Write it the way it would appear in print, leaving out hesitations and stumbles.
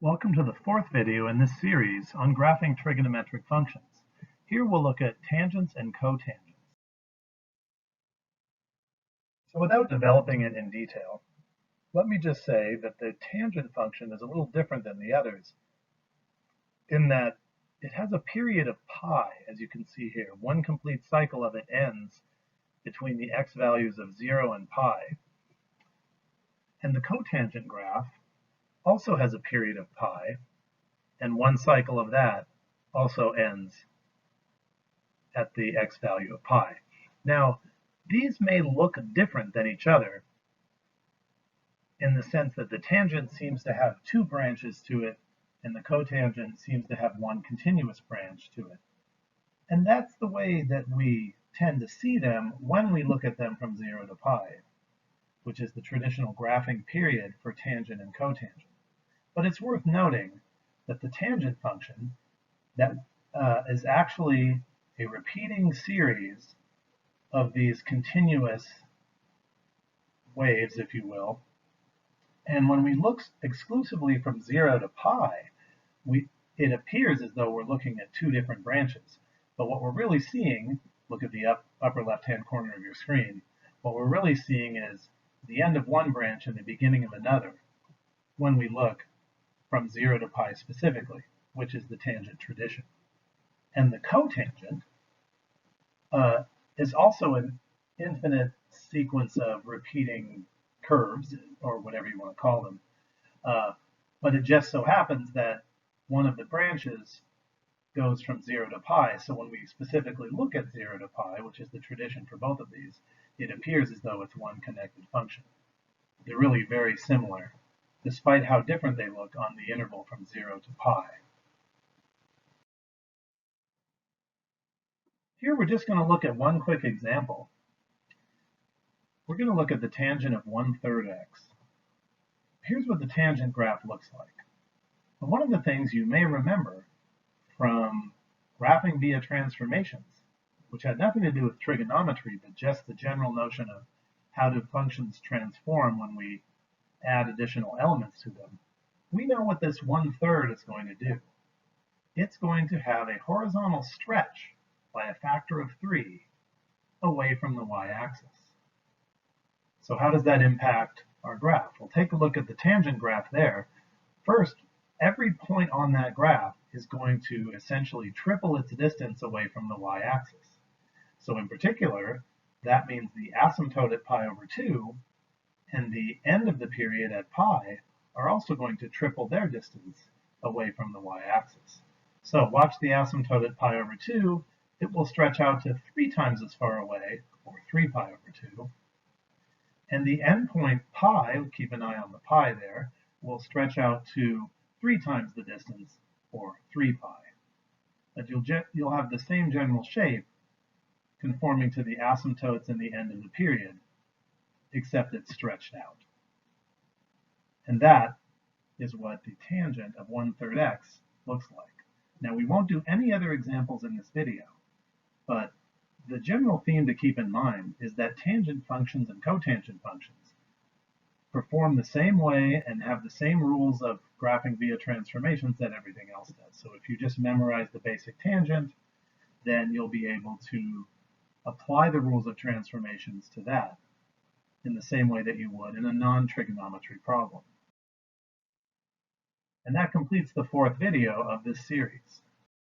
Welcome to the fourth video in this series on graphing trigonometric functions. Here we'll look at tangents and cotangents. So without developing it in detail, let me just say that the tangent function is a little different than the others in that it has a period of pi, as you can see here. One complete cycle of it ends between the x values of 0 and pi. And the cotangent graph also has a period of pi, and one cycle of that also ends at the x value of pi. Now, these may look different than each other in the sense that the tangent seems to have two branches to it, and the cotangent seems to have one continuous branch to it. And that's the way that we tend to see them when we look at them from 0 to pi, which is the traditional graphing period for tangent and cotangent. But it's worth noting that the tangent function that is actually a repeating series of these continuous waves, if you will. And when we look exclusively from 0 to pi, it appears as though we're looking at two different branches. But what we're really seeing, look at the upper left-hand corner of your screen, what we're really seeing is the end of one branch and the beginning of another when we look from 0 to pi specifically, which is the tangent tradition. And the cotangent is also an infinite sequence of repeating curves, or whatever you want to call them. But it just so happens that one of the branches goes from 0 to pi, so when we specifically look at 0 to pi, which is the tradition for both of these, it appears as though it's one connected function. They're really very similar, despite how different they look on the interval from 0 to pi. Here we're just going to look at one quick example. We're going to look at the tangent of 1/3 x. Here's what the tangent graph looks like. And one of the things you may remember from graphing via transformations, which had nothing to do with trigonometry, but just the general notion of how do functions transform when we add additional elements to them, we know what this 1/3 is going to do. It's going to have a horizontal stretch by a factor of 3 away from the y-axis. So how does that impact our graph? We'll take a look at the tangent graph there. First, every point on that graph is going to essentially triple its distance away from the y-axis. So in particular, that means the asymptote at pi over 2 and the end of the period at pi are also going to triple their distance away from the y-axis. So watch the asymptote at pi over 2. It will stretch out to 3 times as far away, or 3 pi over 2. And the endpoint pi, keep an eye on the pi there, will stretch out to 3 times the distance, or 3 pi. But you'll have the same general shape conforming to the asymptotes and the end of the period, except it's stretched out. And that is what the tangent of 1/3 x looks like. Now we won't do any other examples in this video, but the general theme to keep in mind is that tangent functions and cotangent functions perform the same way and have the same rules of graphing via transformations that everything else does. So if you just memorize the basic tangent, then you'll be able to apply the rules of transformations to that in the same way that you would in a non-trigonometry problem. And that completes the fourth video of this series.